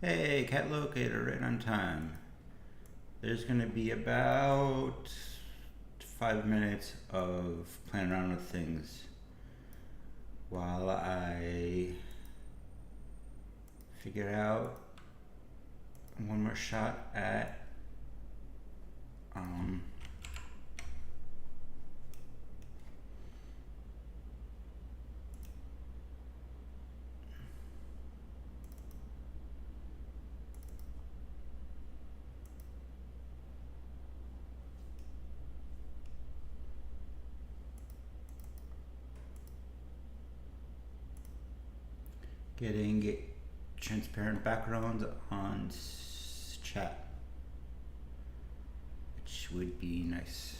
Hey, cat locator, right on time. There's gonna be about 5 minutes of playing around with things while I figure out one more shot at getting transparent backgrounds on chat, which would be nice.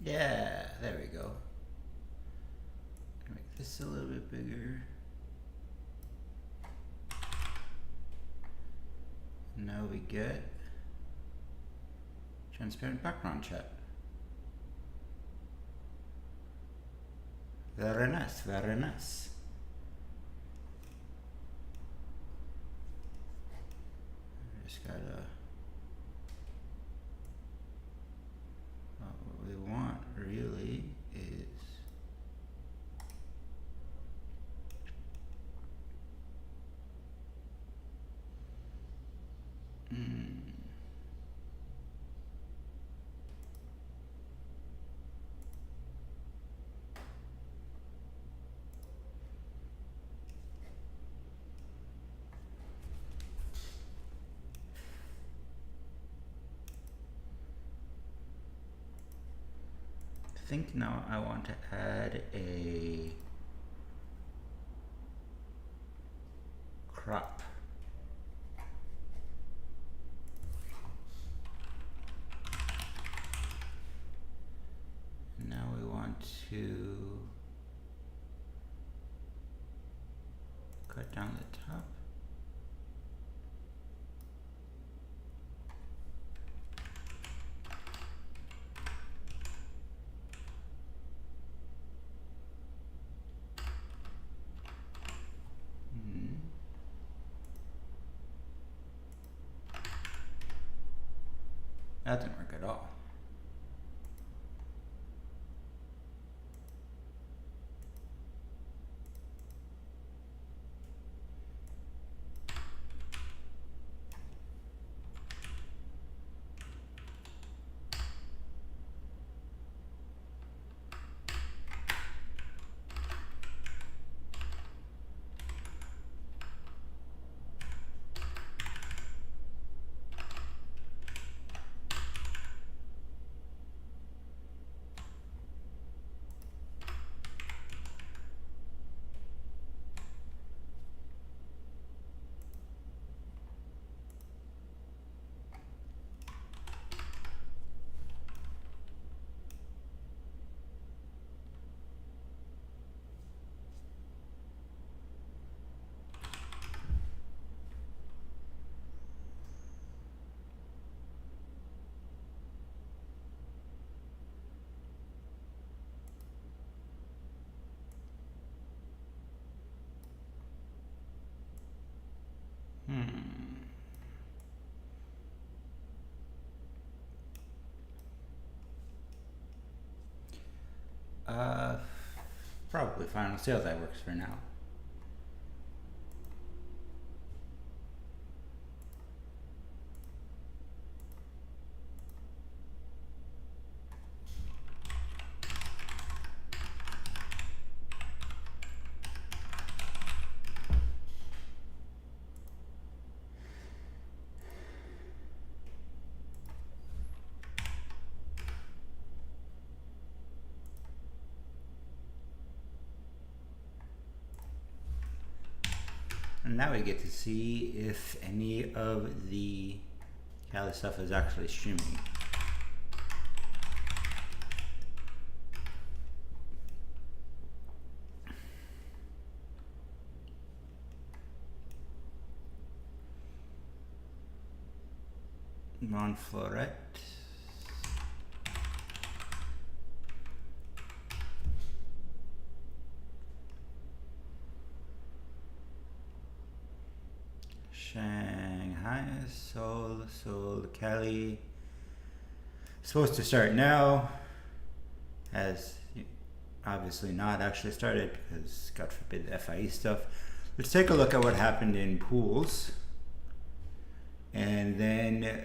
Yeah, there we go. Make this a little bit bigger. Now we get transparent background chat. Very nice, very nice. Just gotta, what we want really is I think now I want to add a crop. Now we want to cut down the top. That didn't work at all. Uh, Probably fine. We'll see how that works for now. And now we get to see if any of the Kali stuff is actually streaming. Montfloret. Shanghai, Seoul, Cali. Supposed to start now. Has obviously not actually started because, God forbid, the FIE stuff. Let's take a look at what happened in pools. And then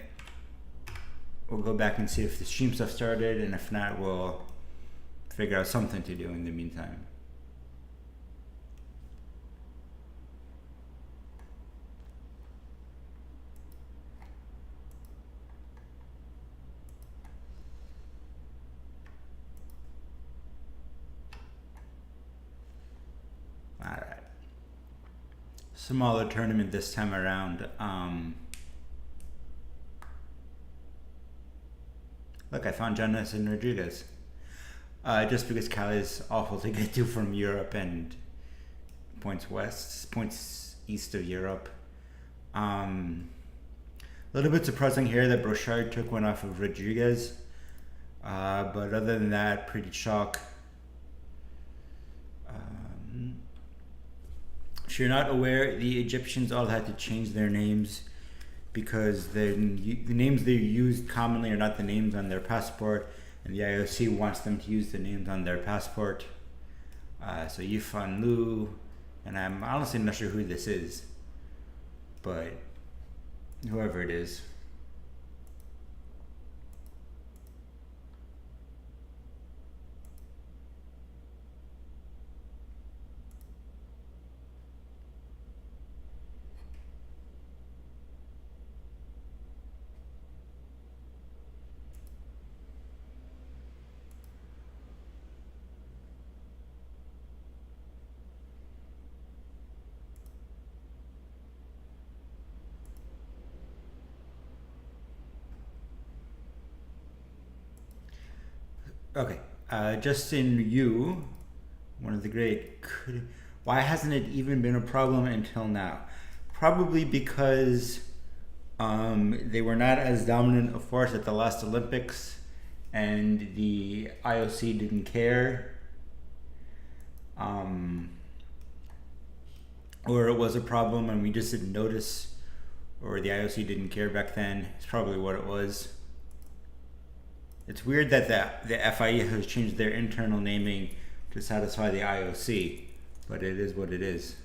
we'll go back and see if the stream stuff started, and if not, we'll figure out something to do in the meantime. All right. Smaller tournament this time around. Look, I found Jonathan Rodriguez. Just because Cali is awful to get to from Europe and points east of Europe. A little bit surprising here that Brochard took one off of Rodriguez. But other than that, pretty chalk. If you're not aware, the Egyptians all had to change their names because the names they used commonly are not the names on their passport, and the IOC wants them to use the names on their passport. So Yifan Lu, and I'm honestly not sure who this is, but whoever it is. Okay, Justin Yu, one of the great. Why hasn't it even been a problem until now? Probably because they were not as dominant a force at the last Olympics, and the IOC didn't care. Or it was a problem and we just didn't notice, or the IOC didn't care back then. It's probably what it was. It's weird that the FIE has changed their internal naming to satisfy the IOC, but it is what it is.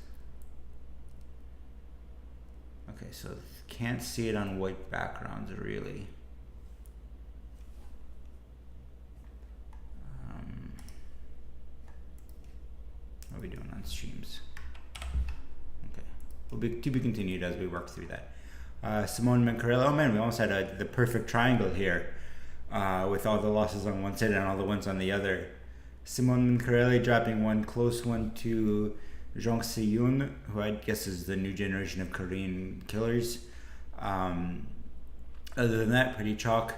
Okay, so can't see it on white backgrounds really. What are we doing on streams? Okay, will be to be continued as we work through that. Simone Mancarello, oh man, we almost had the perfect triangle here. With all the losses on one side and all the wins on the other. Simone Mancarelli dropping one close one to Jong Se-yoon, who I guess is the new generation of Korean killers. Other than that, pretty chalk.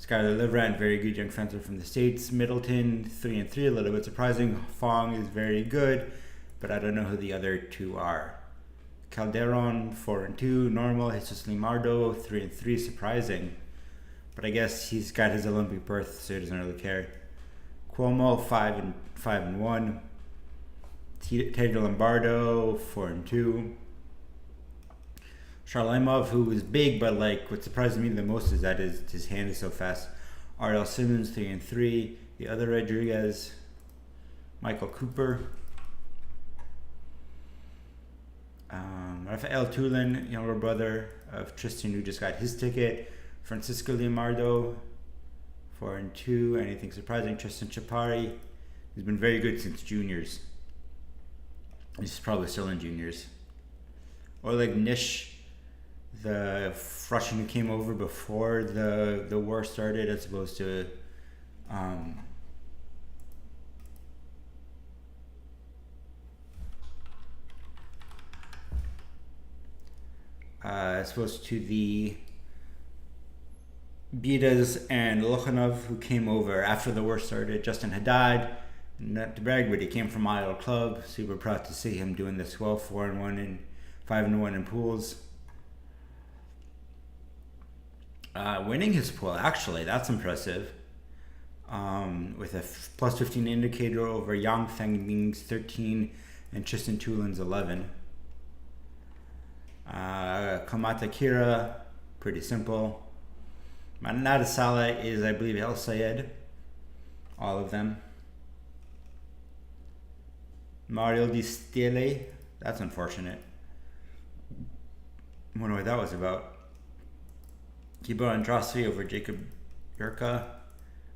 Skylar Livrand, very good young fencer from the States. Middleton, 3-3, a little bit surprising. Fong is very good, but I don't know who the other two are. Calderon, 4-2, normal. Jesus Limardo, 3-3, surprising. But I guess he's got his Olympic berth, so he doesn't really care. Cuomo, 5-1. Teddy Lombardo, 4-2. Sharlaimov, who is big, but like what surprises me the most is that his hand is so fast. Ariel Simmons, 3-3. The other Rodriguez, Michael Cooper. Rafael Tulin, younger brother of Tristan, who just got his ticket. Francisco Leonardo, 4-2. Anything surprising? Tristan Chapari, who's been very good since juniors. He's probably still in juniors. Oleg Nish, the Russian who came over before the war started, as opposed to the Bidas and Lukhanov, who came over after the war started. Justin Haddad, not to brag, but he came from Idle Club. Super proud to see him doing this well. 4-1 and 5-1 in pools. Winning his pool, actually, that's impressive. With a plus 15 indicator over Yang Fengbing's 13 and Tristan Tulin's 11. Kamata Kira, pretty simple. Manada Sala is, I believe, El Sayed. All of them. Mario Di Stile, that's unfortunate. I wonder what that was about. Tibor Andrassi over Jacob Yurka.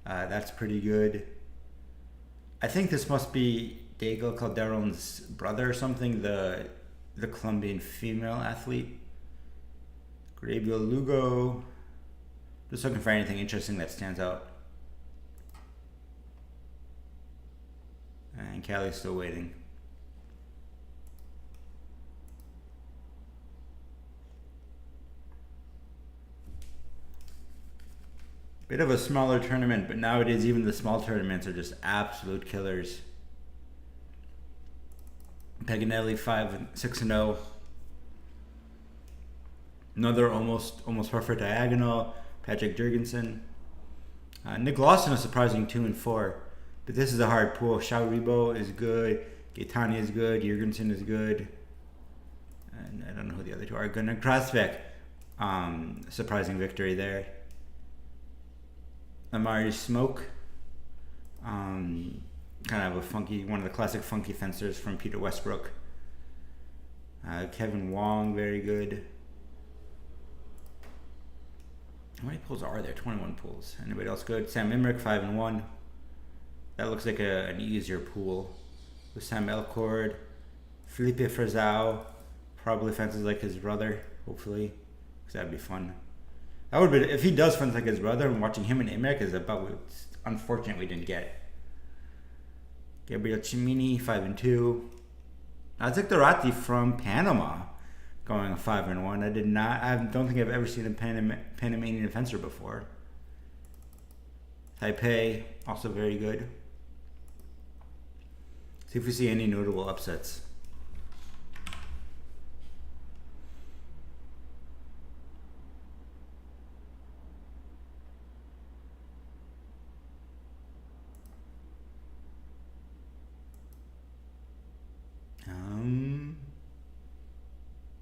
That's pretty good. I think this must be Diego Calderon's brother or something, the Colombian female athlete. Gabriel Lugo. Just looking for anything interesting that stands out. And Callie's still waiting. Bit of a smaller tournament, but nowadays even the small tournaments are just absolute killers. Paganelli 6-0. Another almost perfect diagonal. Patrick Jurgensen. Nick Lawson is surprising 2-4, but this is a hard pool. Shao Ribo is good. Gaetani is good. Jurgensen is good. And I don't know who the other two are. Gunnar Krasvek. Surprising victory there. Amari Smoke, kind of one of the classic funky fencers from Peter Westbrook. Kevin Wong, very good. How many pools are there? 21 pools. Anybody else good? Sam Imrick, 5-1. That looks like an easier pool. With Sam Elcord, Felipe Frazao, probably fences like his brother, hopefully, because that'd be fun. That would be, if he does fence like his brother, and watching him and Imrick is about what's unfortunate we didn't get. Gabriel Cimini, 5-2. Isaac Dorati from Panama, going 5-1. I don't think I've ever seen a Panamanian fencer before. Taipei, also very good. See if we see any notable upsets.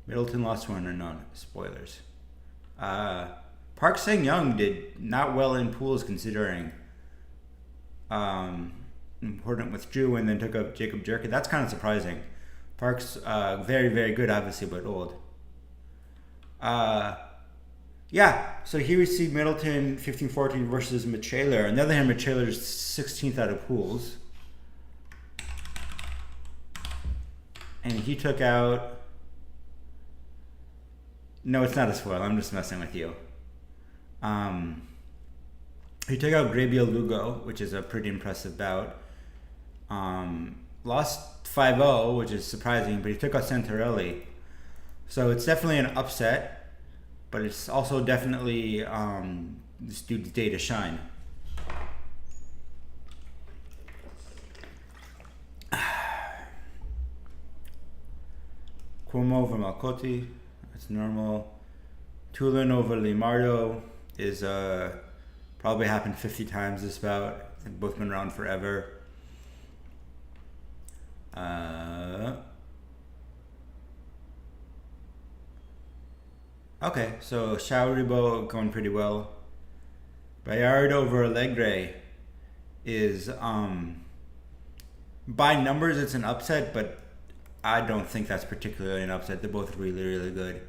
Middleton lost one or none. Spoilers. Park Sang-young did not well in pools considering. Important withdrew and then took up Jacob Jerkin. That's kind of surprising. Park's very, very good, obviously, but old. Yeah, so here we see Middleton 15-14 versus Michaler. On the other hand, Michaler's 16th out of pools. And he took out... No, it's not a spoil. I'm just messing with you. He took out Gabriel Lugo, which is a pretty impressive bout. Lost 5-0, which is surprising, but he took out Santarelli. So it's definitely an upset, but it's also definitely this dude's day to shine. Cuomo over Malcotti. That's normal. Tulin over Limardo is probably happened 50 times this bout. They've both been around forever. Okay, so Shauribo going pretty well. Bayard over Alegre is by numbers it's an upset, but I don't think that's particularly an upset. They're both really, really good.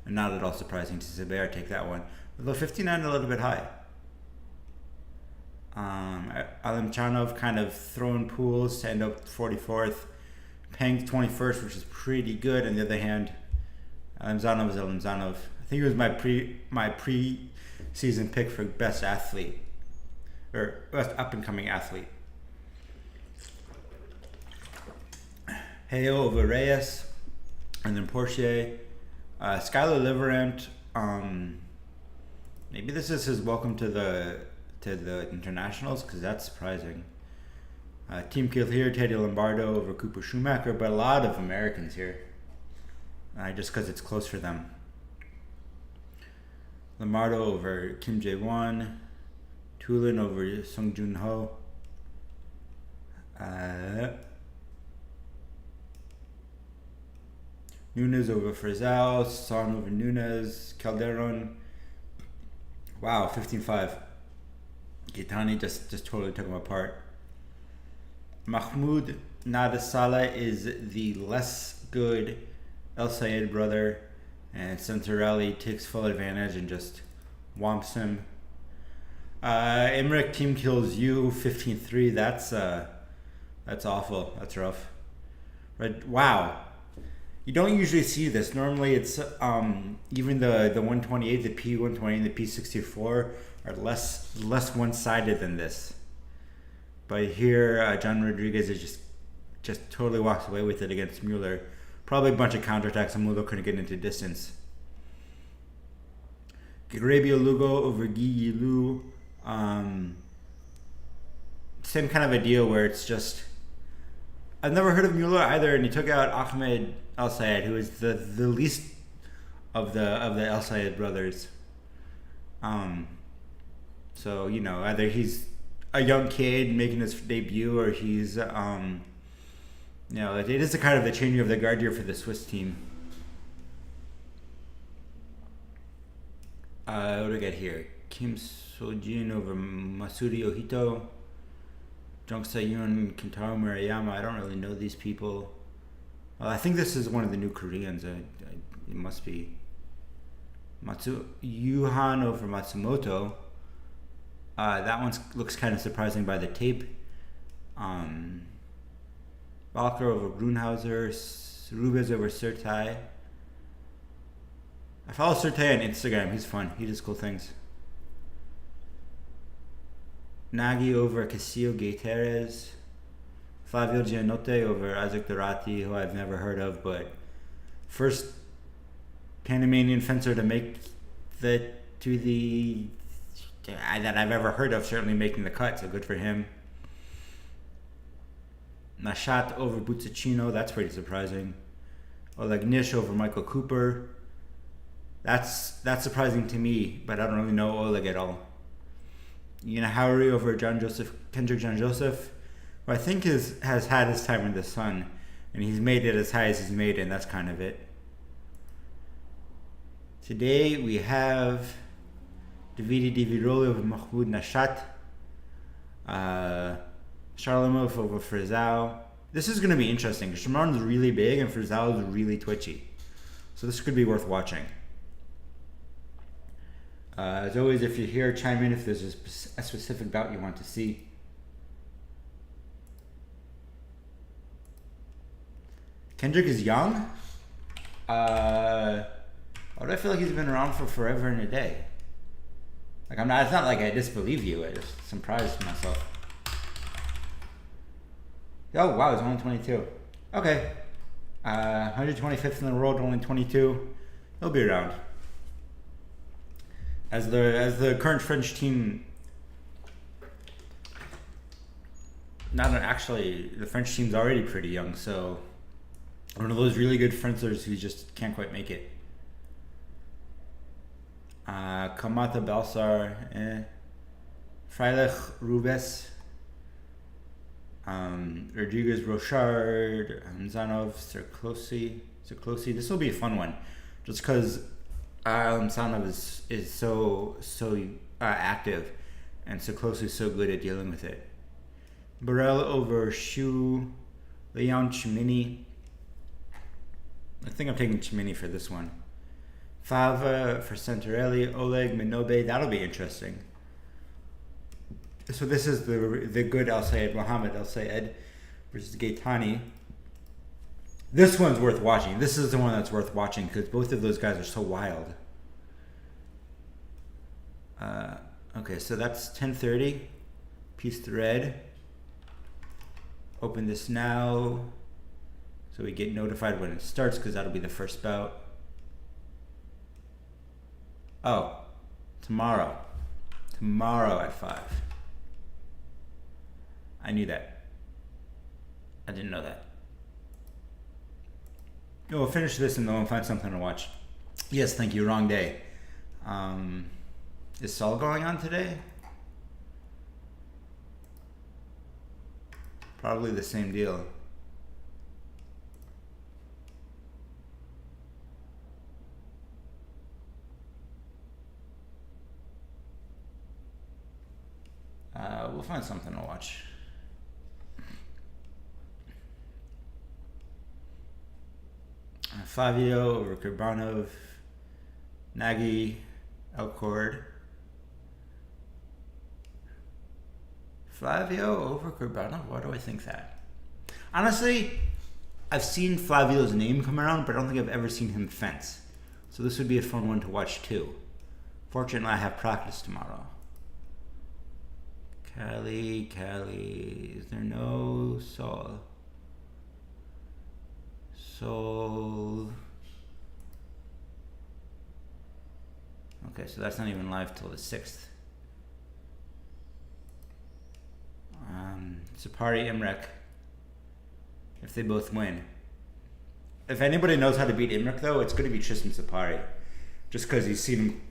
And not at all surprising to see Bayard take that one. Although 59 a little bit high. Alimchanov kind of throwing pools to end up 44th. Peng 21st, which is pretty good. On the other hand, Alimzanov is Alimzanov. I think it was my pre-season pick for best athlete or best up-and-coming athlete. Heo over Reyes, and then Porsche. Skylar Liverant. Maybe this is his welcome to the internationals, because that's surprising. Team Kill here, Teddy Lombardo over Cooper Schumacher, but a lot of Americans here, just because it's close for them. Lombardo over Kim Jae-won, Tulin over Sung Jun Ho. Nunes over Frazao, Son over Nunes, Calderon. Wow, 15-5. Gitani just totally took him apart. Mahmoud Nadasala is the less good El Sayed brother, and Santarelli takes full advantage and just whomps him. Emmerich team kills you 15-3. That's awful. That's rough. Right? Wow. You don't usually see this. Normally it's even the 128, the P120, and the P64 are less one-sided than this. But here, John Rodriguez is just totally walks away with it against Mueller. Probably a bunch of counterattacks, and Mueller couldn't get into distance. Grabio Lugo over Guy Lu. Same kind of a deal where it's just... I've never heard of Mueller either, and he took out Ahmed El Sayed, who is the least of the El Sayed brothers. So, either he's a young kid making his debut, or he's, it is the kind of the changing of the guard year for the Swiss team. What do we get here? Kim Sojin over Masuri Ohito. Jung Sayun, Kentaro Murayama. I don't really know these people. Well, I think this is one of the new Koreans. It must be. Yuhan over Matsumoto. That one looks kind of surprising by the tape. Balker over Grunhauser. Rubez over Sertai. I follow Sertai on Instagram. He's fun. He does cool things. Nagy over Casillo Gutierrez. Flavio Gianotte over Isaac Dorati, who I've never heard of, but first Panamanian fencer to make that I've ever heard of, certainly making the cut, so good for him. Nashat over Butticino, that's pretty surprising. Oleg Nish over Michael Cooper. That's surprising to me, but I don't really know Oleg at all. Howery over Kendrick John Joseph, who I think has had his time in the sun, and he's made it as high as he's made it, and that's kind of it. Today we have Davide Diviroli over Mahmoud Nashat, Charlemov over Frazao. This is going to be interesting. Shamarn's really big and Frazao is really twitchy, so this could be worth watching. As always, if you're here, chime in if there's a specific bout you want to see. Kendrick is young. Why do I feel like he's been around for forever and a day? Like it's not like I disbelieve you. I just surprised myself. Oh wow, he's only 22. Okay, 125th in the world, only 22. He'll be around. As the current French team, the French team's already pretty young, so one of those really good fencers who just can't quite make it. Kamata Balsar, Freilich Rubes, Rodriguez Rochard, Zanov, Cerclosi. This will be a fun one, just because Sanov is so active, and so closely so good at dealing with it. Burrell over Shu, Leon Chimini. I think I'm taking Chimini for this one. Fava for Santarelli, Oleg Minobe. That'll be interesting. So this is the good Al Sayed, Mohammed Al Sayed versus Gaetani. This one's worth watching. This is the one that's worth watching because both of those guys are so wild. Okay, so that's 10:30. Piece thread. Open this now, so we get notified when it starts because that'll be the first bout. Oh, tomorrow. Tomorrow at 5. I knew that. I didn't know that. We'll finish this and then we'll find something to watch. Yes, thank you. Wrong day. Is Saul going on today? Probably the same deal. We'll find something to watch. Flavio over Kurbanov, Nagy, Elcord. Flavio over Kurbanov? Why do I think that? Honestly, I've seen Flavio's name come around, but I don't think I've ever seen him fence. So this would be a fun one to watch too. Fortunately, I have practice tomorrow. Cali, is there no Saul? Soul. Okay, so that's not even live till the 6th. Sapari, Imrek. If they both win. If anybody knows how to beat Imrek though, it's going to be Tristan Sapari. Just because he's seen him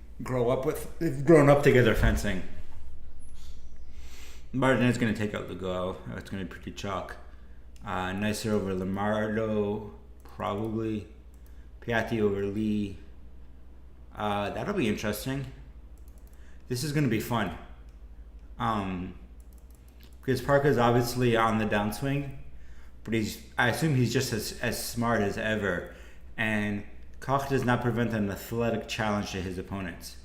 they've grown up together fencing. Martinez going to take out Lugo. It's going to be pretty chalk. Nicer over Lamardo, probably. Piatti over Lee. That'll be interesting. This is going to be fun. Because Parker's obviously on the downswing, but I assume he's just as smart as ever. And Koch does not prevent an athletic challenge to his opponents.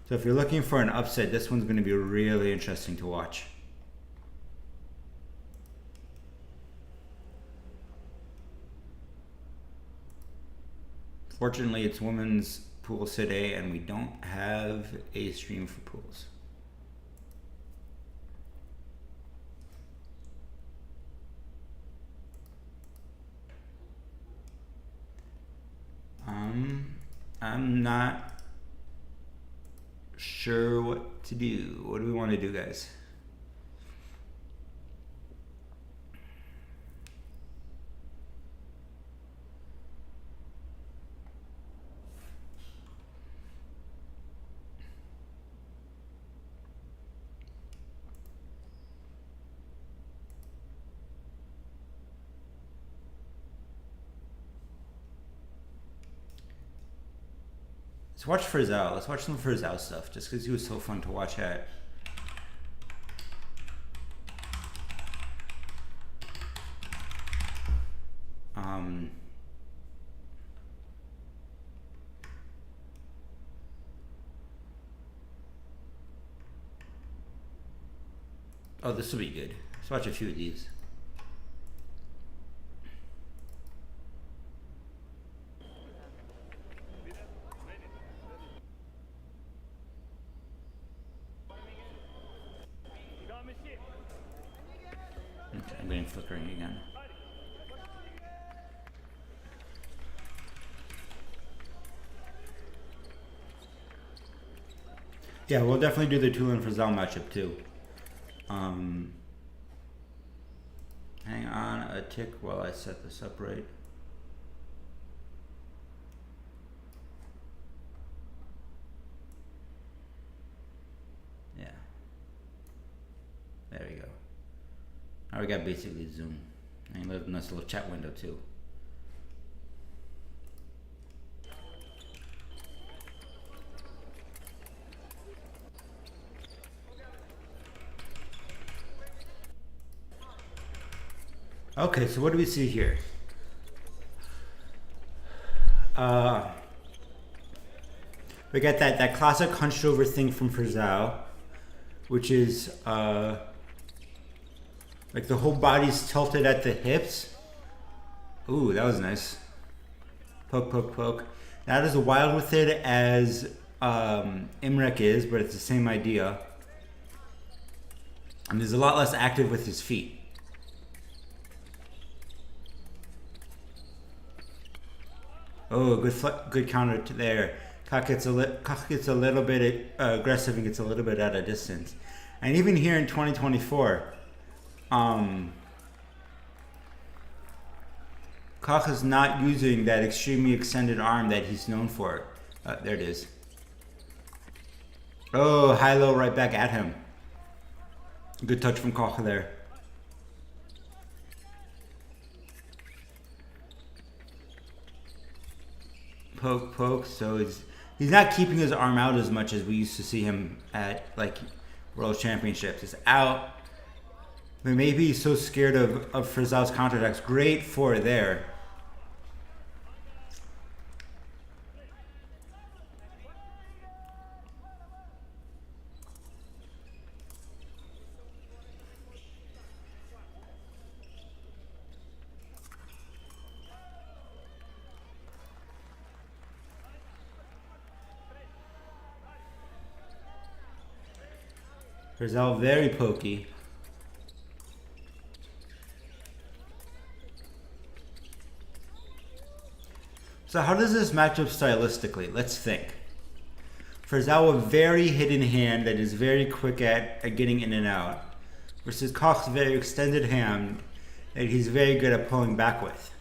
So if you're looking for an upset, this one's going to be really interesting to watch. Fortunately, it's women's pools today, and we don't have a stream for pools. I'm not sure what to do. What do we want to do, guys? Let's watch Frazao. Let's watch some Frazao stuff, just because he was so fun to watch at. Oh, this will be good. Let's watch a few of these. Okay, I'm getting flickering again. Yeah, we'll definitely do the Tulin Frazao matchup too. Hang on a tick while I set this up right. Yeah. There we go. Now we got basically Zoom. And a nice little chat window too. Okay, so what do we see here? We got that classic hunched over thing from Frazao, which is like the whole body's tilted at the hips. Ooh, that was nice. Poke, poke, poke. Not as wild with it as Imrek is, but it's the same idea. And he's a lot less active with his feet. Oh, good counter to there. Kok gets a little bit aggressive and gets a little bit out of distance. And even here in 2024, Kok is not using that extremely extended arm that he's known for. There it is. Oh, high-low right back at him. Good touch from Kok there. Poke, poke. So he's not keeping his arm out as much as we used to see him at like World Championships. It's out. But maybe he's so scared of Frazao's counterattacks. Great for there. Frazao very pokey. So how does this match up stylistically? Let's think. Frazao, a very hidden hand that is very quick at getting in and out, versus Kok's very extended hand that he's very good at pulling back with.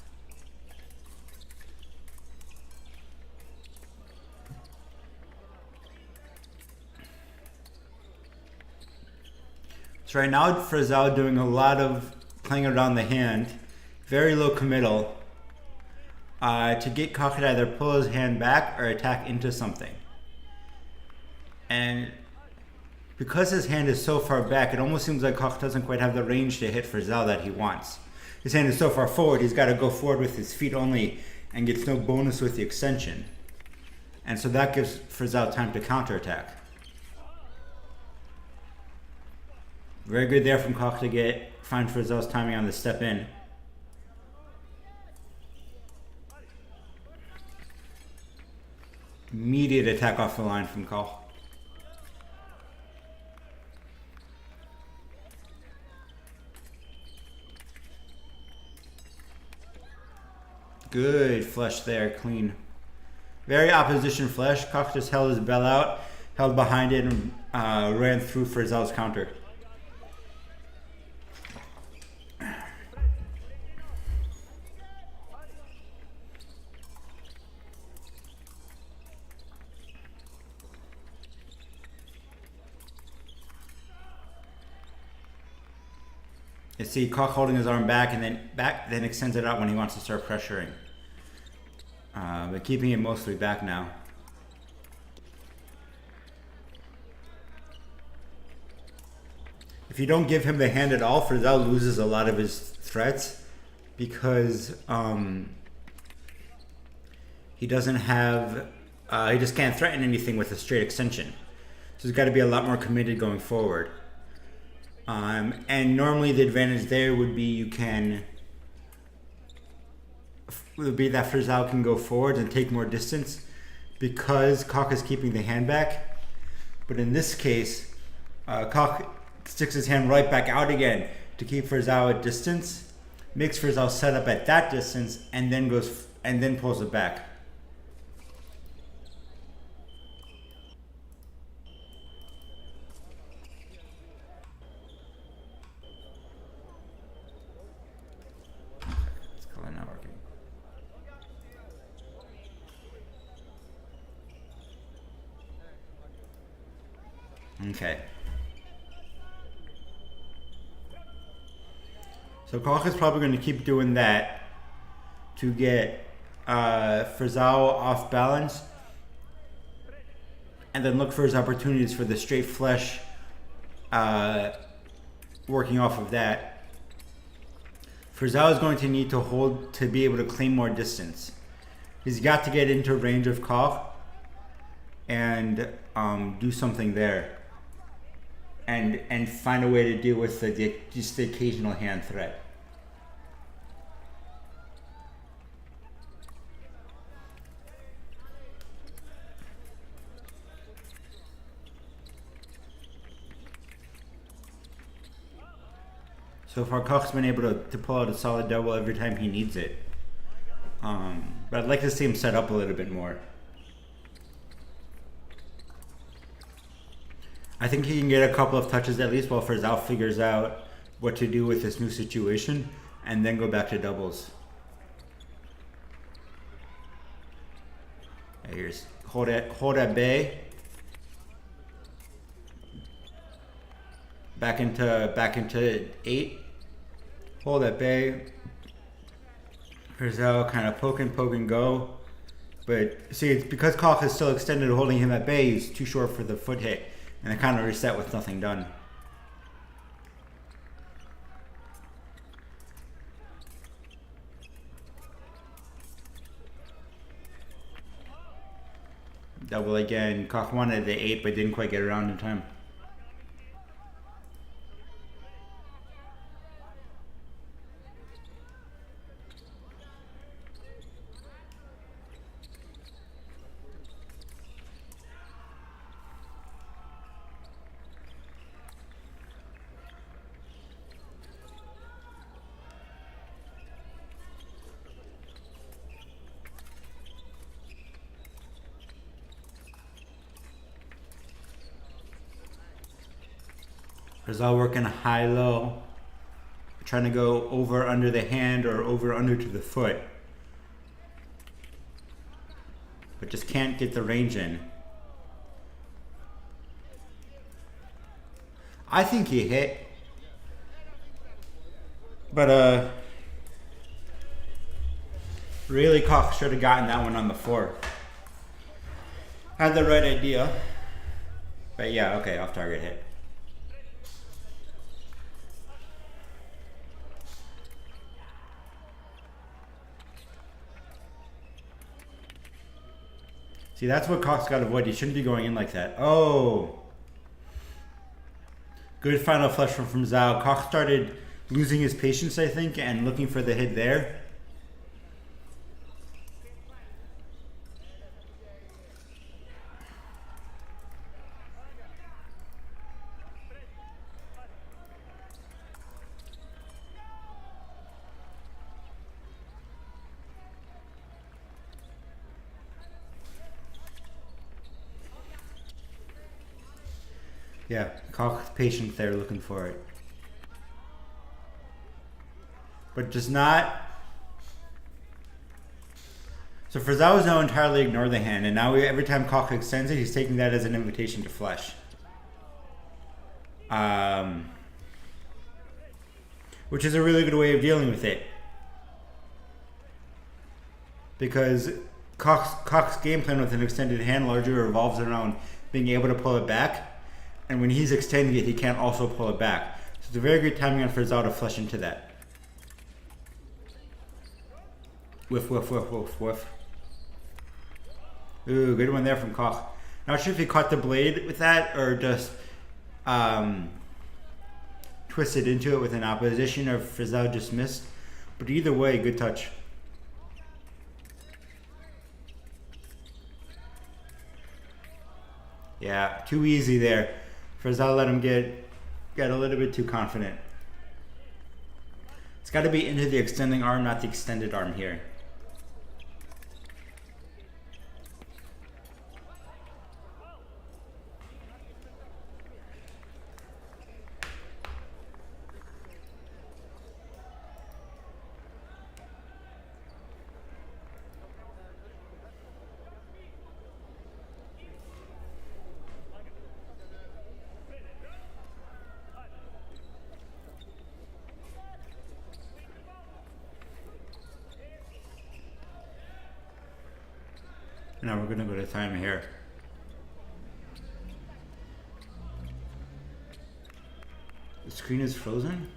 So right now, Frazao doing a lot of playing around the hand, very low committal, to get Kok to either pull his hand back or attack into something. And because his hand is so far back, it almost seems like Kok doesn't quite have the range to hit Frazao that he wants. His hand is so far forward, he's got to go forward with his feet only and gets no bonus with the extension. And so that gives Frazao time to counterattack. Very good there from Kok to find Frazao's timing on the step in. Immediate attack off the line from Kok. Good flush there, clean. Very opposition flush. Kok just held his bell out, held behind it, and ran through Frazao's counter. You see Kok holding his arm back and then extends it out when he wants to start pressuring. But keeping it mostly back now. If you don't give him the hand at all, Frazao loses a lot of his threats because he doesn't have, he just can't threaten anything with a straight extension. So he's got to be a lot more committed going forward. And normally the advantage there would be that Frazao can go forward and take more distance because Kok is keeping the hand back. But in this case, Kok sticks his hand right back out again to keep Frazao at distance, makes Frazao set up at that distance, and then pulls it back. Okay. So Kok is probably going to keep doing that to get Frazao off balance and then look for his opportunities for the straight flush working off of that. Frazao is going to need to hold to be able to claim more distance. He's got to get into range of Koch and do something there. And find a way to deal with just the occasional hand threat. So far, Koch's been able to pull out a solid double every time he needs it. But I'd like to see him set up a little bit more. I think he can get a couple of touches at least while Frazao figures out what to do with this new situation and then go back to doubles. Here's hold at bay. Back into 8. Hold at bay. Frazao kind of poke and go. But see, it's because Koch is still extended holding him at bay, he's too short for the foot hit. And it kind of reset with nothing done. Double again. Koch wanted the 8 but didn't quite get around in time. Frazao working high-low, trying to go over under the hand or over under to the foot, but just can't get the range in. I think he hit, but really Koch should have gotten that one on the floor. Had the right idea, but yeah, okay, off target hit. See, that's what Koch's got to avoid. He shouldn't be going in like that. Oh. Good final flush from Frazao. Koch started losing his patience, I think, and looking for the hit there. Yeah, Koch's patient there looking for it. But does not. So Frazao has now entirely ignored the hand, and now every time Koch extends it, he's taking that as an invitation to flush. Which is a really good way of dealing with it. Because Koch's game plan with an extended hand largely revolves around being able to pull it back. And when he's extending it, he can't also pull it back. So it's a very good timing on Frazao to flush into that. Whiff, whiff, whiff, whiff, whiff. Ooh, good one there from Koch. Not sure if he caught the blade with that or just twisted into it with an opposition or Frazao just missed. But either way, good touch. Yeah, too easy there. Frazao let him get a little bit too confident. It's got to be into the extending arm, not the extended arm here. Now we're going to go to time here. The screen is frozen?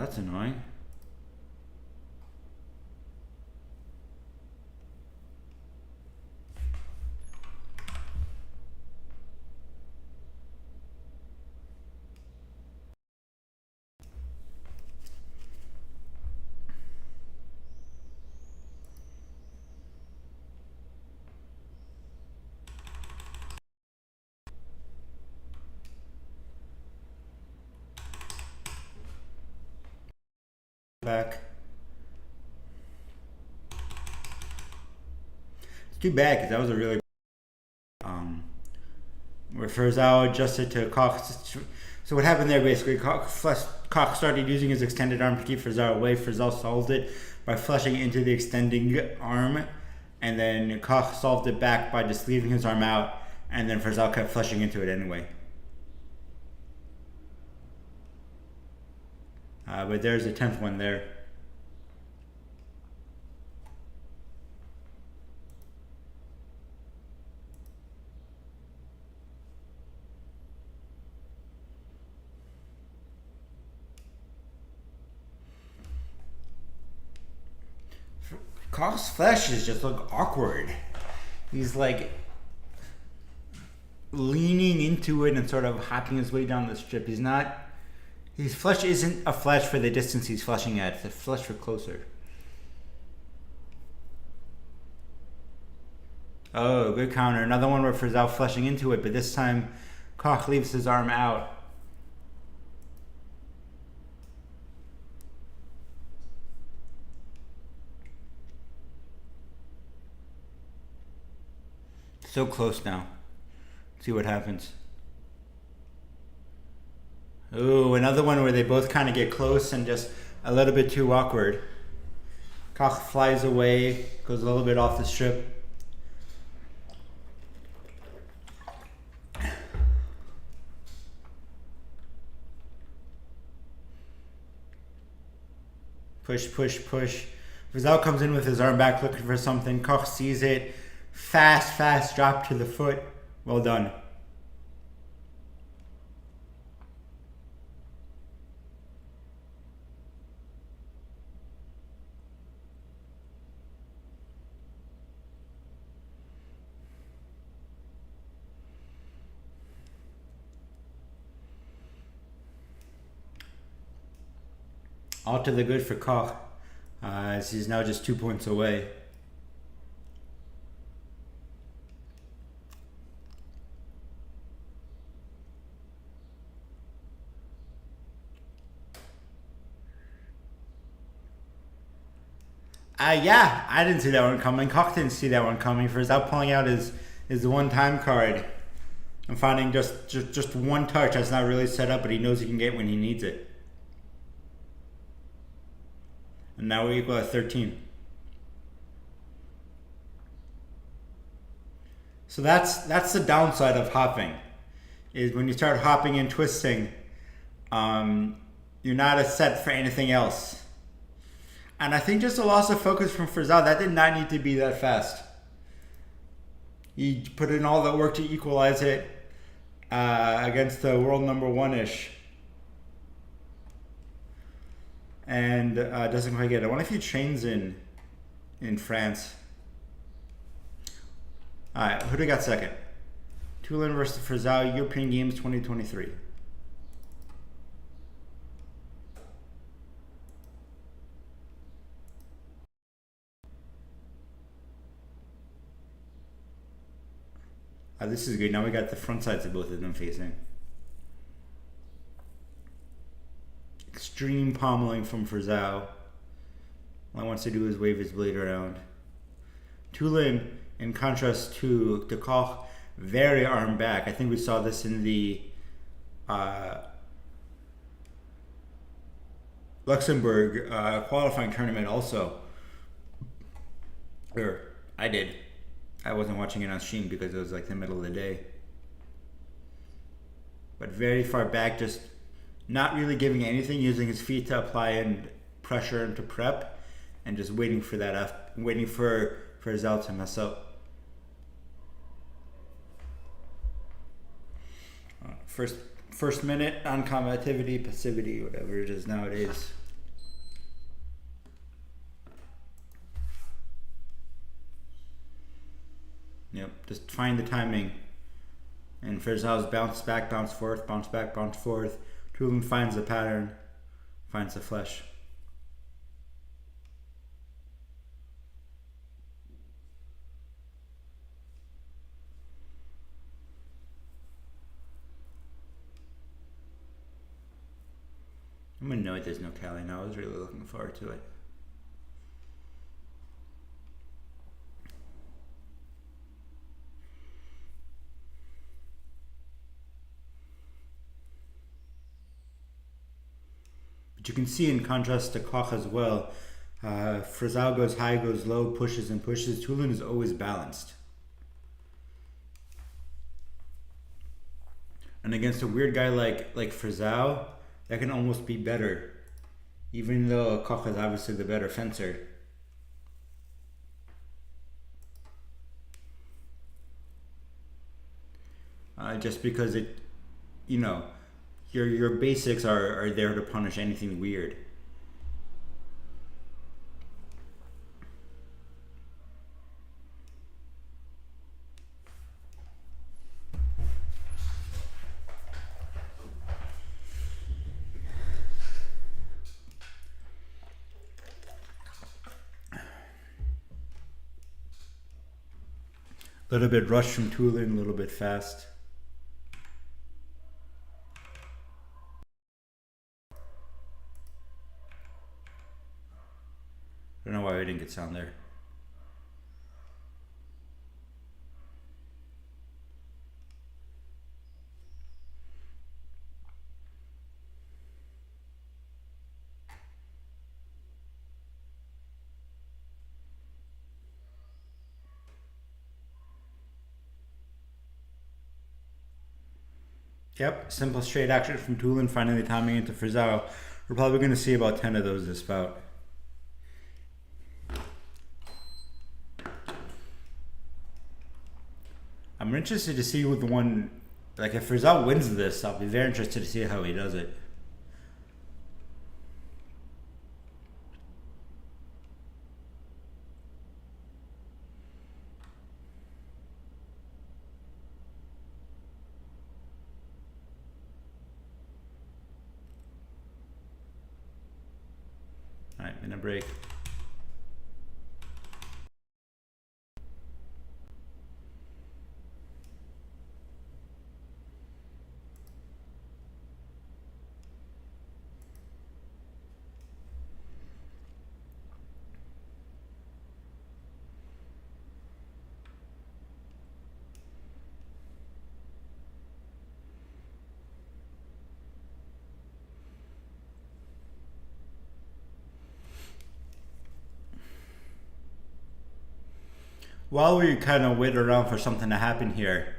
that's annoying. Back. It's too bad because that was a really where Frazao adjusted to Koch. So what happened there basically? Koch started using his extended arm to keep Frazao away. Frazao solved it by flushing into the extending arm, and then Koch solved it back by just leaving his arm out, and then Frazao kept flushing into it anyway. But there's a 10th one there. Koch's flashes just look awkward. He's like leaning into it and sort of hopping his way down the strip. He's not. His flush isn't a flush for the distance he's flushing at. It's a flush for closer. Oh, good counter. Another one where Frazao flushing into it, but this time Koch leaves his arm out. So close now. See what happens. Ooh, another one where they both kind of get close and just a little bit too awkward. Koch flies away, goes a little bit off the strip. Push, push, push. Frazao comes in with his arm back looking for something. Koch sees it. Fast drop to the foot. Well done. All to the good for Koch, as he's now just 2 points away. Yeah, I didn't see that one coming. Koch didn't see that one coming. Frazao pulling out his one-time card. I'm finding just one touch that's not really set up, but he knows he can get when he needs it. And now we're equal at 13. So that's the downside of hopping, is when you start hopping and twisting, you're not as set for anything else. And I think just a loss of focus from Frazao, that did not need to be that fast. He put in all the work to equalize it against the world number one-ish. And doesn't quite get it. I wonder if he trains in France. Alright, who do we got second? Tulin versus Frazao, European Games 2023. This is good. Now we got the front sides of both of them facing. Extreme pommeling from Frazao. All he wants to do is wave his blade around. Tulin, in contrast to Koch, very arm back. I think we saw this in the Luxembourg qualifying tournament also. Or I did. I wasn't watching it on stream because it was like the middle of the day. But very far back, just not really giving anything, using his feet to apply and pressure and to prep, and just waiting for that, waiting for Frazao to mess up. First minute, non-combativity, passivity, whatever it is nowadays. Yep, just find the timing. And Frazao's bounce back, bounce forth, bounce back, bounce forth. Tulin finds the pattern, finds the flesh. I'm annoyed there's no Cali now. I was really looking forward to it. But you can see in contrast to Koch as well, Frazao goes high, goes low, pushes and pushes. Tulin is always balanced. And against a weird guy like Frazao, that can almost be better, even though Koch is obviously the better fencer. Just because it, you know, your basics are there to punish anything weird. A little bit rush from Tulin, a little bit fast. I don't know why we didn't get sound there. Yep, simple straight action from Tulin, finding the timing into Frazao. We're probably going to see about 10 of those this bout. I'm interested to see what the one, like if Frazao wins this, I'll be very interested to see how he does it. All right, minute break. While we kind of wait around for something to happen here,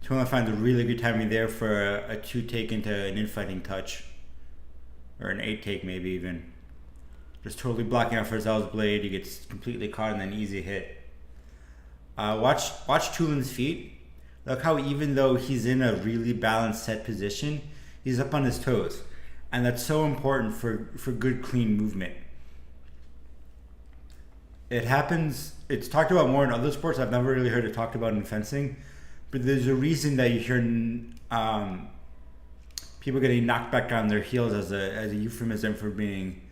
Tulin finds a really good timing there for a 2 take into an infighting touch. Or an 8 take maybe even. Just totally blocking out Frazao's blade. He gets completely caught in an easy hit. Watch Tulin's feet. Look how even though he's in a really balanced set position, he's up on his toes. And that's so important for good clean movement. It happens, it's talked about more in other sports. I've never really heard it talked about in fencing. But there's a reason that you hear people getting knocked back on their heels as a euphemism for being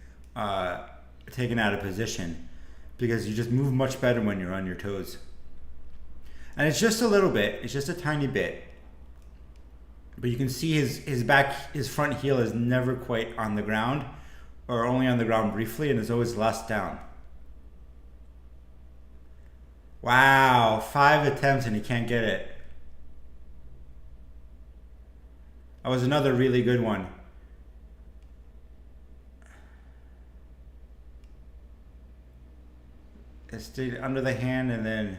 taken out of position. Because you just move much better when you're on your toes. And it's just a little bit, it's just a tiny bit. But you can see his front heel is never quite on the ground, or only on the ground briefly, and is always last down. Wow, 5 attempts and he can't get it. That was another really good one. It stayed under the hand and then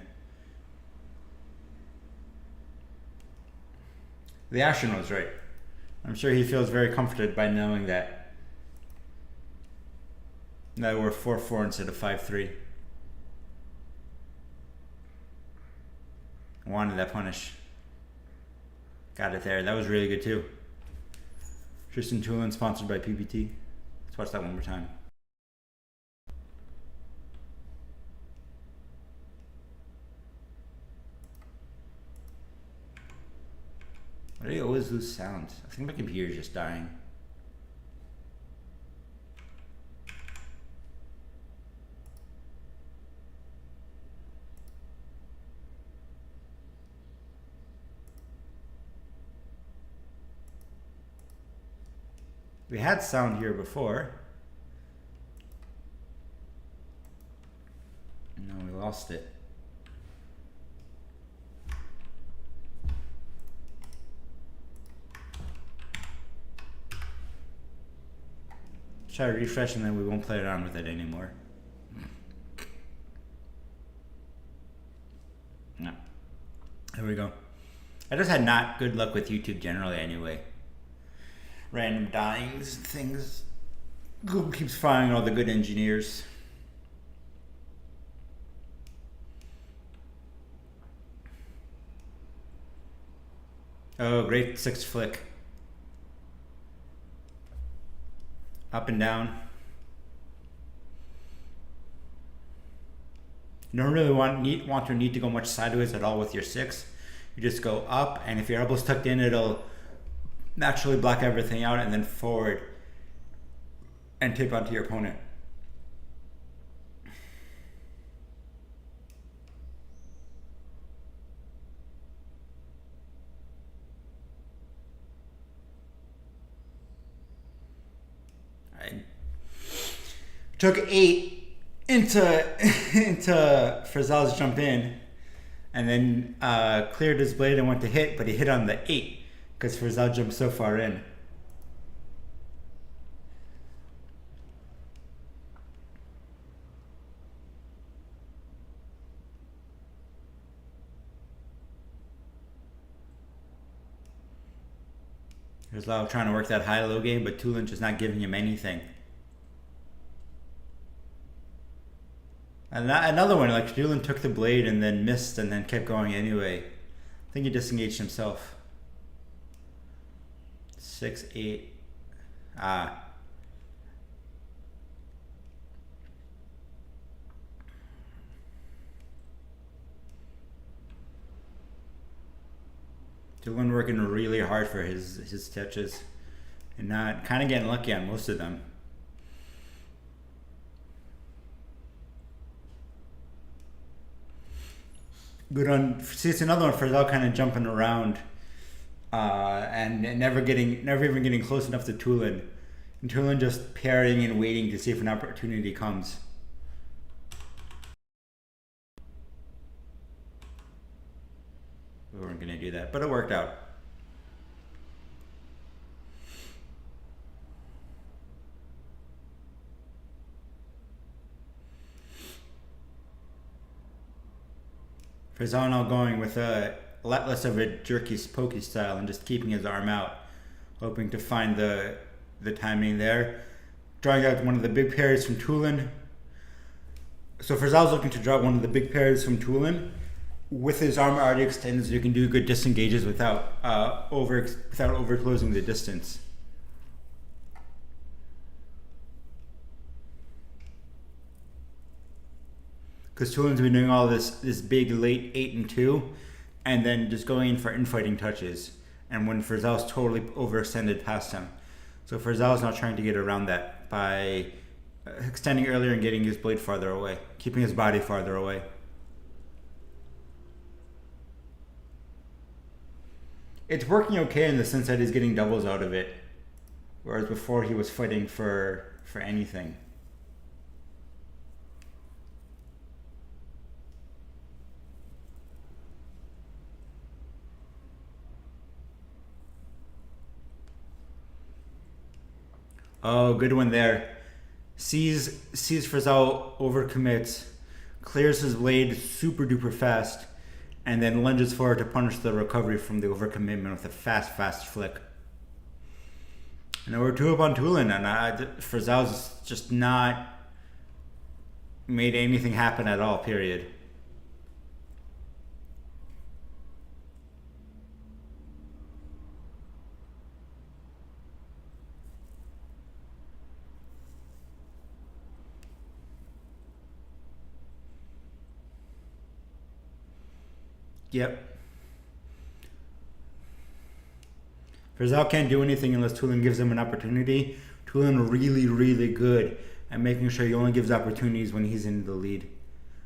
the astronauts, right? I'm sure he feels very comforted by knowing that we're 4-4 instead of 5-3. Wanted that punish. Got it there. That was really good too. Tristan Tulin, sponsored by PPT. Let's watch that one more time. Why do you always lose sound? I think my computer's just dying. We had sound here before. No, we lost it. Try to refresh and then we won't play around with it anymore. No. There we go. I just had not good luck with YouTube generally anyway. Random dyings and things. Google keeps firing all the good engineers. Oh, great 6 flick. Up and down. You don't really want or need to go much sideways at all with your 6. You just go up, and if your elbow's tucked in, it'll naturally block everything out, and then forward and tip onto your opponent. I took 8 into Frazao's jump in, and then cleared his blade and went to hit, but he hit on the 8 because Frazao jumped so far in. Frazao trying to work that high-low game, but Tulin just not giving him anything. And another one, like Tulin took the blade and then missed and then kept going anyway. I think he disengaged himself. 6, 8. Ah. Tulin working really hard for his touches and not kind of getting lucky on most of them. Good on. See, it's another one for Frazao kind of jumping around, and never even getting close enough to Tulin, and Tulin just parrying and waiting to see if an opportunity comes. We weren't gonna do that, but it worked out. Frazao now going with a lot less of a jerky, pokey style and just keeping his arm out, hoping to find the timing there. Drawing out one of the big parries from Tulin. So Frazao's looking to draw one of the big parries from Tulin with his arm already extended, so you can do good disengages without over closing the distance. Because Tulin's been doing all this big late 8 and 2, and then just going in for infighting touches. And when Frazao's totally overextended past him. So Frazao's now trying to get around that by extending earlier and getting his blade farther away, keeping his body farther away. It's working okay in the sense that he's getting doubles out of it, whereas before he was fighting for anything. Oh, good one there. Sees Frazao overcommits, clears his blade super duper fast, and then lunges forward to punish the recovery from the overcommitment with a fast flick. And now we're 2 up on Tulin, and Frazao's just not made anything happen at all, period. Yep. Frazao can't do anything unless Tulin gives him an opportunity. Tulin really, really good at making sure he only gives opportunities when he's in the lead.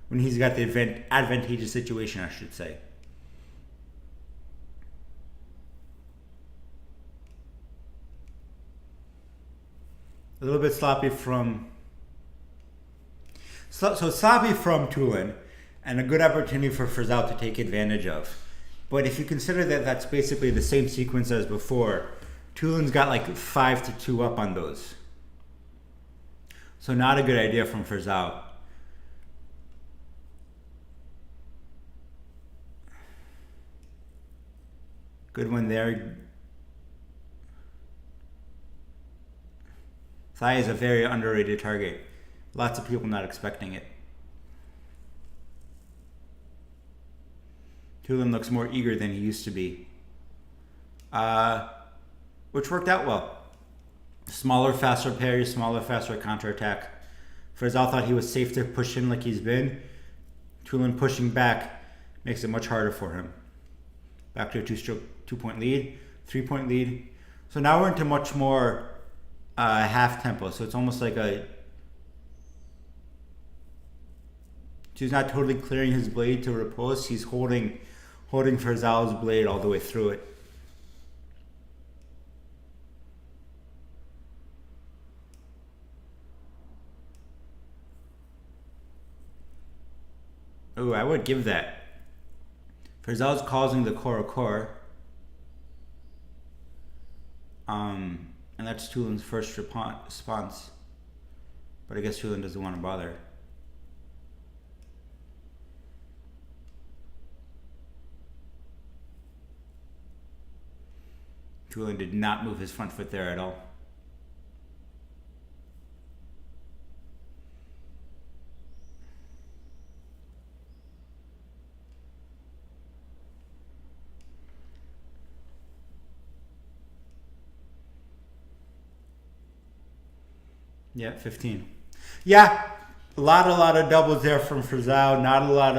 When he's got the advantageous situation, I should say. A little bit sloppy from... So sloppy from Tulin, and a good opportunity for Frazao to take advantage of. But if you consider that that's basically the same sequence as before, Tulin's got like 5-2 up on those. So not a good idea from Frazao. Good one there. Thai is a very underrated target. Lots of people not expecting it. Tulin looks more eager than he used to be. Which worked out well. Smaller, faster parry, smaller, faster counterattack. Frazao thought he was safe to push in like he's been. Tulin pushing back makes it much harder for him. Back to a 2-point lead, 3-point lead. So now we're into much more half tempo. So it's almost like a... He's not totally clearing his blade to repose. He's holding Frazao's blade all the way through it. Ooh, I would give that. Frazao's causing the core. And that's Tulin's first response. But I guess Tulin doesn't want to bother. Tulin did not move his front foot there at all. Yeah, 15. Yeah, a lot of doubles there from Frazao. Not a lot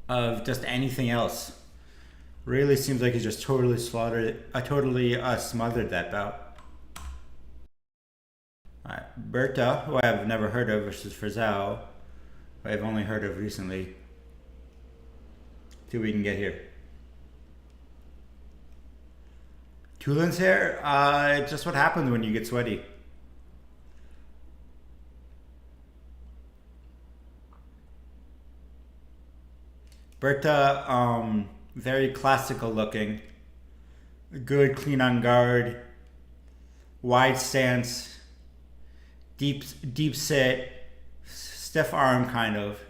of just anything else. Really seems like he just totally smothered that bout. Alright, Berta, who I have never heard of, versus Frazao, who I've only heard of recently. See what we can get here. Tulin's hair, just what happens when you get sweaty. Berta, very classical looking. Good, clean on guard. Wide stance. Deep sit. Stiff arm, kind of.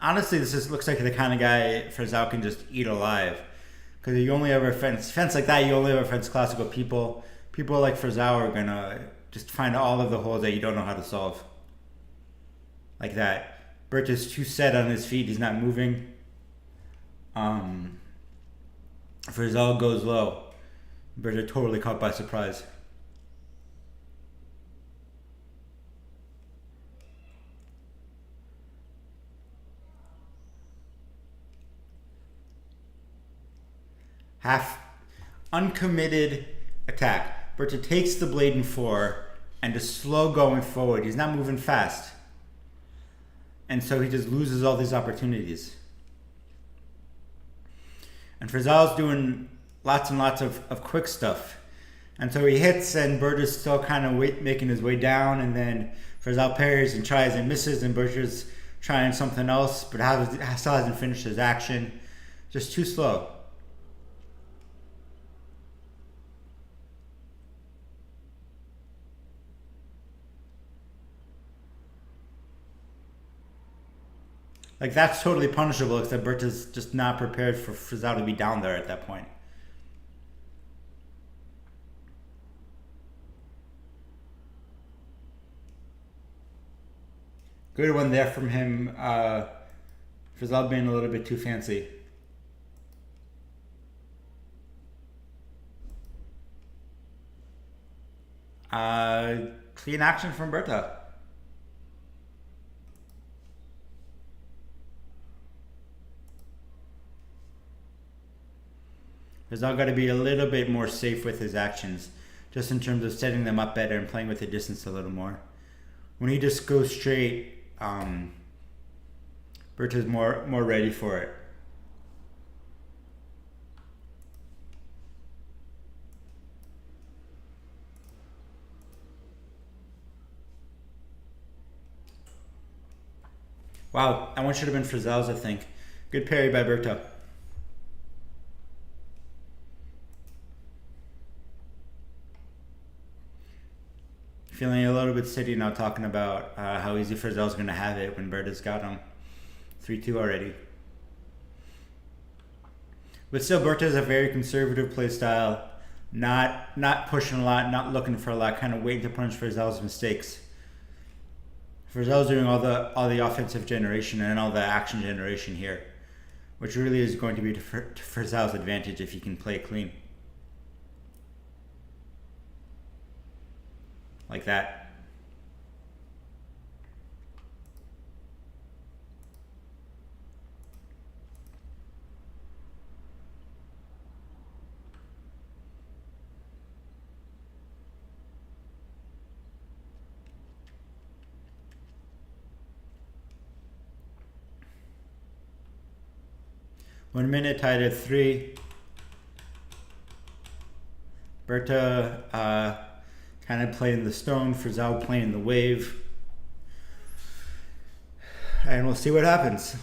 Honestly, this looks like the kind of guy Frazao can just eat alive. Because you only ever fence like that, you only ever fence classical people. People like Frazao are going to just find all of the holes that you don't know how to solve. Like that. Berta's too set on his feet. He's not moving. Frazao goes low. Berta totally caught by surprise. Half uncommitted attack. Berta takes the blade in 4 and is slow going forward. He's not moving fast. And so he just loses all these opportunities. And Frazao's doing lots and lots of quick stuff. And so he hits and Berta's still kind of making his way down, and then Frazao parries and tries and misses, and Berta's trying something else but still hasn't finished his action. Just too slow. Like, that's totally punishable, except Berta's just not prepared for Frazao to be down there at that point. Good one there from him. Frazao being a little bit too fancy. Clean action from Berta. Frazao got to be a little bit more safe with his actions, just in terms of setting them up better and playing with the distance a little more. When he just goes straight, Berta's more ready for it. Wow, that one should have been Frazao's, I think. Good parry by Berta. Feeling a little bit city now, talking about how easy Frazao's going to have it when Berta's got him. 3-2 already. But still, Berta is a very conservative play style. Not pushing a lot, not looking for a lot, kind of waiting to punish Frazao's mistakes. Frazao's doing all the offensive generation and all the action generation here, which really is going to be to Frazao's advantage if he can play clean. Like that. One minute tied at 3. Berta kind of playing the stone, Frazao playing the wave. And we'll see what happens.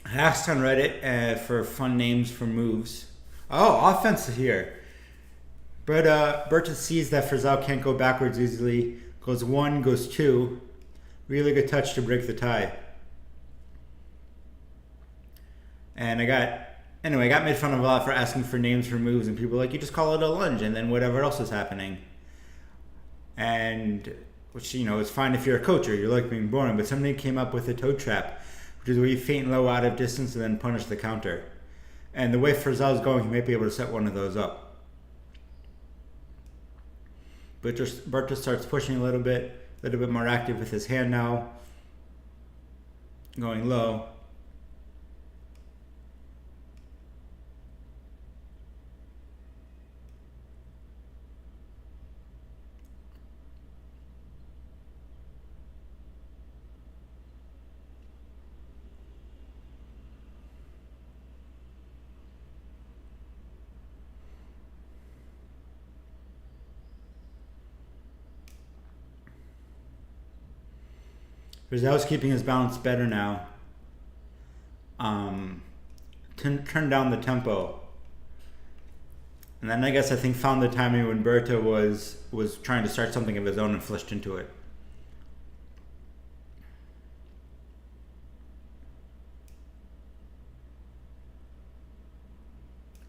I asked on Reddit for fun names for moves. Oh, offense here. Berta sees that Frazao can't go backwards easily. Goes 1, goes 2. Really good touch to break the tie. And I got made fun of a lot for asking for names for moves, and people were like, you just call it a lunge and then whatever else is happening. And, which, it's fine if you're a coach or you like being boring, but somebody came up with a toe trap, which is where you feint low out of distance and then punish the counter. And the way Frazao's going, he might be able to set one of those up. But Berta starts pushing a little bit more active with his hand now. Going low. Frazao's keeping his balance better now. Turn down the tempo. And then I think found the timing when Berta was trying to start something of his own and flushed into it.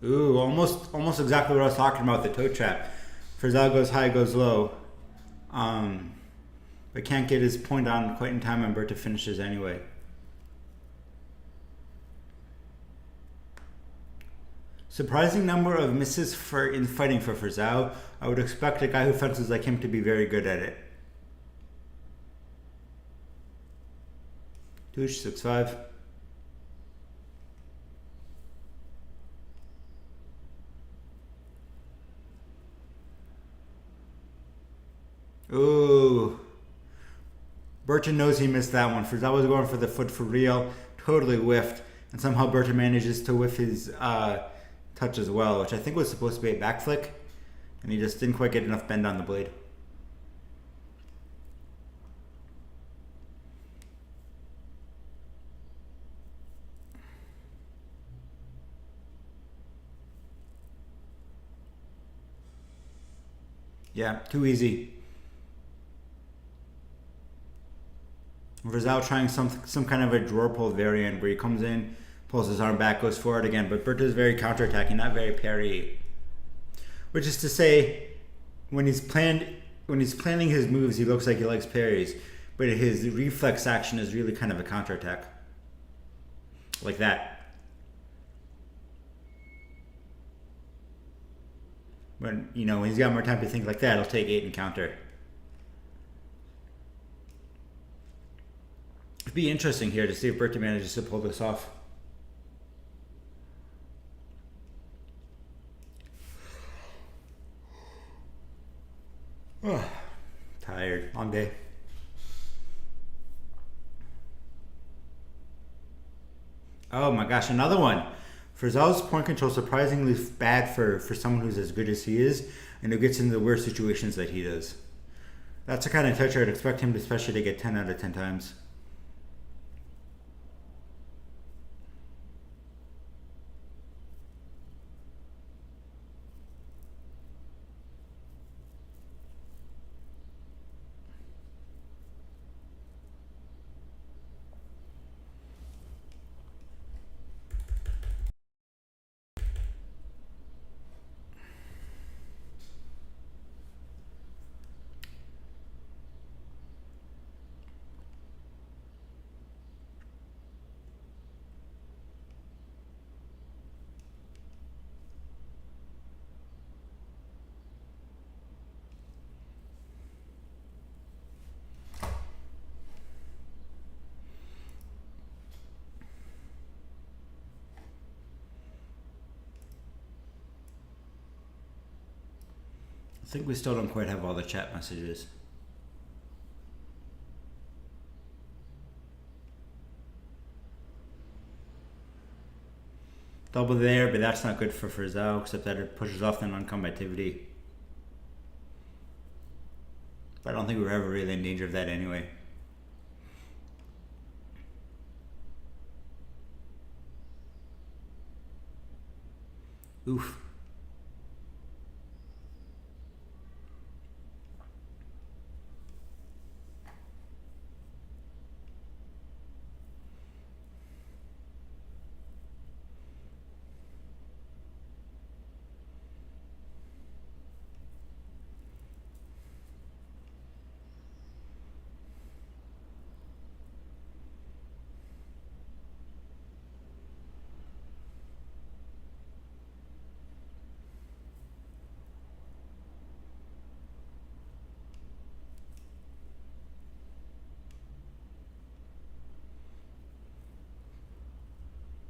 Ooh, almost exactly what I was talking about, the toe trap. Frazao goes high, goes low. But can't get his point on quite in time, and Berta finishes anyway. Surprising number of misses in fighting for Frazao. I would expect a guy who fences like him to be very good at it. Touche, 6-5. Ooh. Berta knows he missed that one. Frazao was going for the foot for real, totally whiffed, and somehow Berta manages to whiff his touch as well, which I think was supposed to be a back flick, and he just didn't quite get enough bend on the blade. Yeah, too easy. Frazao trying some kind of a drawer pull variant where he comes in, pulls his arm back, goes forward again, but Berta is very counterattacking, not very parry. Which is to say, when he's planning his moves, he looks like he likes parries, but his reflex action is really kind of a counterattack. Like that. When, when he's got more time to think like that, he'll take 8 and counter. It'd be interesting here to see if Berta manages to pull this off. Oh, tired. Long day. Oh my gosh, another one. Frazao's point control is surprisingly bad for someone who's as good as he is and who gets into the worst situations that he does. That's the kind of touch I'd expect him especially to get 10 out of 10 times. I think we still don't quite have all the chat messages. Double there, but that's not good for Frazao, except that it pushes off the non-combativity. But I don't think we were ever really in danger of that anyway. Oof.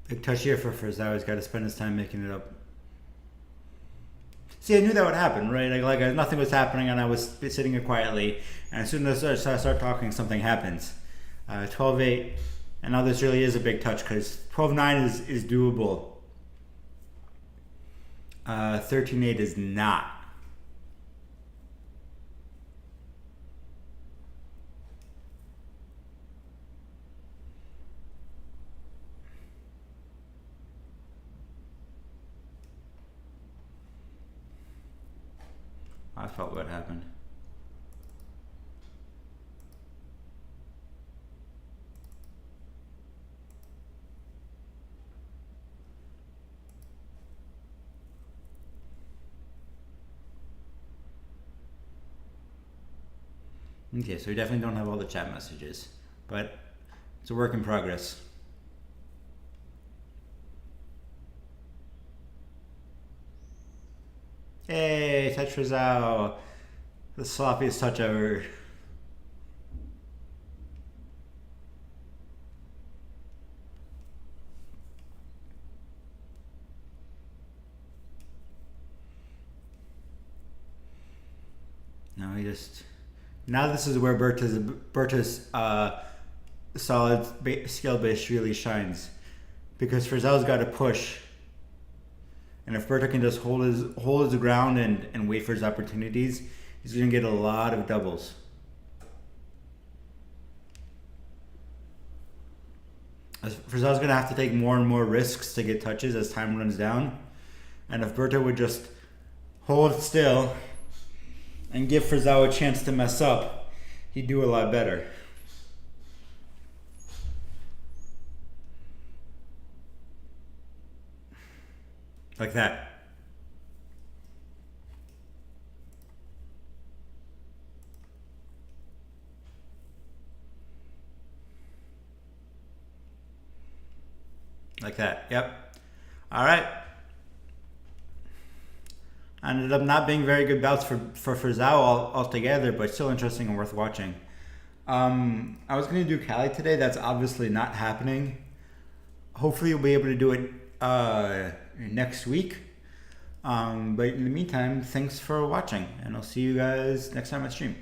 Big touch here for Frazao. He's got to spend his time making it up. See, I knew that would happen, right? Like nothing was happening, and I was sitting here quietly. And as soon as I start talking, something happens. 12-8, and now this really is a big touch because 12-9 is doable. 13-8 is not. I felt what happened. Okay, so we definitely don't have all the chat messages, but it's a work in progress. Hey, touch Frazao. The sloppiest touch ever. Now he just... Now this is where Berta's solid skill base really shines. Because Frazao's got to push. And if Berta can just hold his ground and wait for his opportunities, he's going to get a lot of doubles. Frazao's going to have to take more and more risks to get touches as time runs down. And if Berta would just hold still and give Frazao a chance to mess up, he'd do a lot better. Like that. Like that. Yep. All right. Ended up not being very good bouts for Frazao altogether, but still interesting and worth watching. I was going to do Cali today. That's obviously not happening. Hopefully, you'll be able to do it next week. But in the meantime, thanks for watching, and I'll see you guys next time I stream.